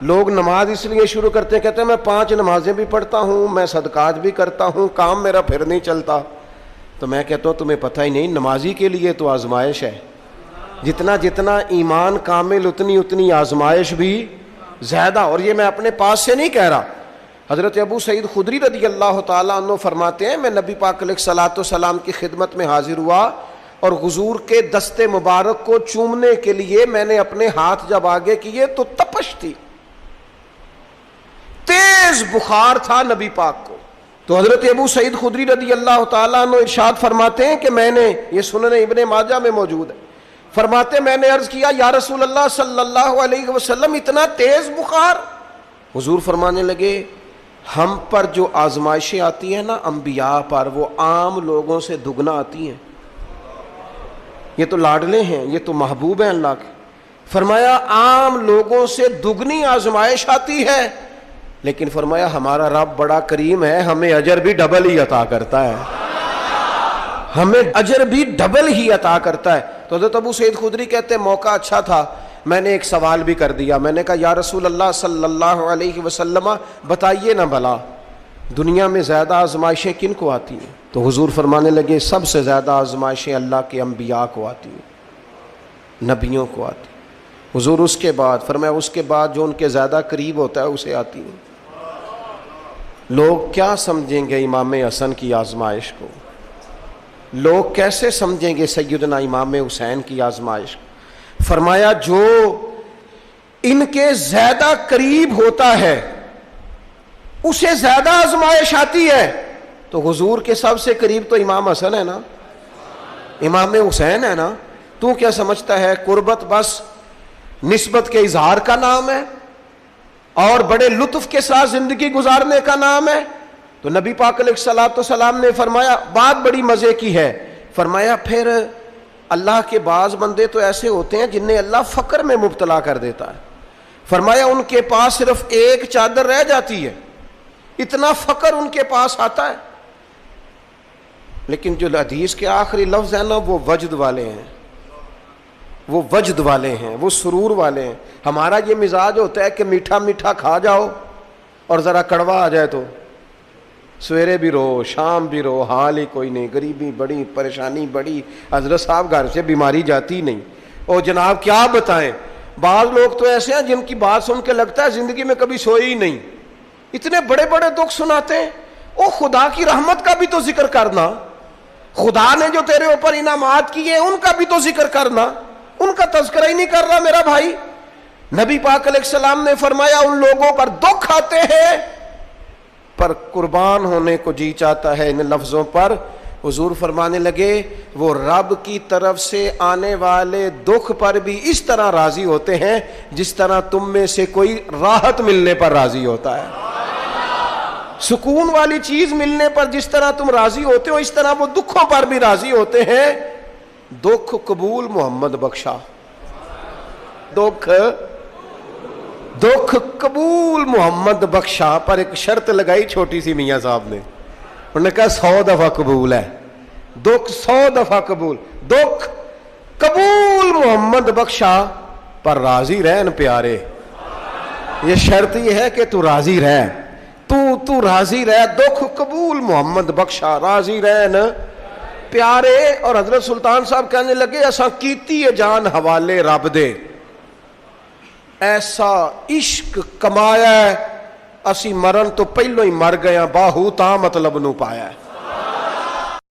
لوگ نماز اس لیے شروع کرتے ہیں، کہتے ہیں میں 5 نمازیں بھی پڑھتا ہوں، میں صدقات بھی کرتا ہوں، کام میرا پھر نہیں چلتا۔ تو میں کہتا ہوں تمہیں پتہ ہی نہیں، نمازی کے لیے تو آزمائش ہے، جتنا جتنا ایمان کامل اتنی اتنی آزمائش بھی زیادہ۔ اور یہ میں اپنے پاس سے نہیں کہہ رہا، حضرت ابو سعید خدری رضی اللہ تعالیٰ عنہ فرماتے ہیں میں نبی پاک علیہ الصلوۃ والسلام کی خدمت میں حاضر ہوا اور حضور کے دست مبارک کو چومنے کے لیے میں نے اپنے ہاتھ جب آگے کیے تو تپش تھی، تیز بخار تھا نبی پاک کو۔ تو حضرت ابو سعید خدری رضی اللہ تعالیٰ عنہ ارشاد فرماتے ہیں کہ میں نے، یہ سنن ابن ماجہ میں موجود ہے، فرماتے میں نے عرض کیا یا رسول اللہ صلی اللہ علیہ وسلم اتنا تیز بخار؟ حضور فرمانے لگے ہم پر جو آزمائشیں آتی ہیں نا انبیاء پر، وہ عام لوگوں سے دگنا آتی ہیں۔ یہ تو لاڈلے ہیں، یہ تو محبوب ہیں اللہ کے۔ فرمایا عام لوگوں سے دگنی آزمائش آتی ہے، لیکن فرمایا ہمارا رب بڑا کریم ہے، ہمیں اجر بھی ڈبل ہی عطا کرتا ہے، ہمیں اجر بھی ڈبل ہی عطا کرتا ہے۔ تو حضرت ابو سعید خدری کہتے ہیں موقع اچھا تھا، میں نے ایک سوال بھی کر دیا، میں نے کہا یا رسول اللہ صلی اللہ علیہ وسلم بتائیے نا بھلا دنیا میں زیادہ آزمائشیں کن کو آتی ہیں؟ تو حضور فرمانے لگے سب سے زیادہ آزمائشیں اللہ کے انبیاء کو آتی ہیں، نبیوں کو آتی ہیں۔ حضور اس کے بعد فرمایا اس کے بعد جو ان کے زیادہ قریب ہوتا ہے اسے آتی ہیں۔ لوگ کیا سمجھیں گے امام حسن کی آزمائش کو؟ لوگ کیسے سمجھیں گے سیدنا امام حسین کی آزمائش کو؟ فرمایا جو ان کے زیادہ قریب ہوتا ہے اسے زیادہ آزمائش آتی ہے۔ تو حضور کے سب سے قریب تو امام حسن ہے نا، امام حسین ہے نا، تو کیا سمجھتا ہے قربت بس نسبت کے اظہار کا نام ہے اور بڑے لطف کے ساتھ زندگی گزارنے کا نام ہے؟ تو نبی پاک علیہ الصلوۃ والسلام نے فرمایا بات بڑی مزے کی ہے، فرمایا پھر اللہ کے بعض بندے تو ایسے ہوتے ہیں جنہیں اللہ فقر میں مبتلا کر دیتا ہے، فرمایا ان کے پاس صرف ایک چادر رہ جاتی ہے، اتنا فقر ان کے پاس آتا ہے، لیکن جو حدیث کے آخری لفظ ہیں نا وہ وجد والے ہیں، وہ وجد والے ہیں، وہ سرور والے ہیں۔ ہمارا یہ مزاج ہوتا ہے کہ میٹھا میٹھا کھا جاؤ اور ذرا کڑوا آ جائے تو سویرے بھی رو شام بھی رو، حال ہی کوئی نہیں، غریبی بڑی، پریشانی بڑی، حضرت صاحب گھر سے بیماری جاتی نہیں، اور جناب کیا بتائیں بعض لوگ تو ایسے ہیں جن کی بات سن کے لگتا ہے زندگی میں کبھی سوئے ہی نہیں، اتنے بڑے بڑے دکھ سناتے ہیں۔ او خدا کی رحمت کا بھی تو ذکر کرنا، خدا نے جو تیرے اوپر انعامات کیے ان کا بھی تو ذکر کرنا، ان کا تذکرہ ہی نہیں کر رہا میرا بھائی۔ نبی پاک علیہ السلام نے فرمایا ان لوگوں پر دکھ آتے ہیں پر قربان ہونے کو جی چاہتا ہے ان لفظوں پر۔ حضور فرمانے لگے وہ رب کی طرف سے آنے والے دکھ پر بھی اس طرح راضی ہوتے ہیں جس طرح تم میں سے کوئی راحت ملنے پر راضی ہوتا ہے، سکون والی چیز ملنے پر جس طرح تم راضی ہوتے ہو اس طرح وہ دکھوں پر بھی راضی ہوتے ہیں۔ دکھ قبول محمد بخشا، دکھ قبول محمد بخشا، پر ایک شرط لگائی چھوٹی سی میاں صاحب نے، انہوں نے کہا 100 دفعہ قبول ہے، دکھ 100 دفعہ قبول، دکھ قبول محمد بخشا پر راضی رہن پیارے۔ یہ شرط یہ ہے کہ تو راضی رہ، تو راضی رہ، دکھ قبول محمد بخشا، راضی رہن پیارے۔ اور حضرت سلطان صاحب کہنے لگے ایسا کیتی ہے جان حوالے رب دے، ایسا عشق کمایا ہے اسی مرن تو پہلو ہی مر گیا، باہو تا مطلب نو پایا ہے۔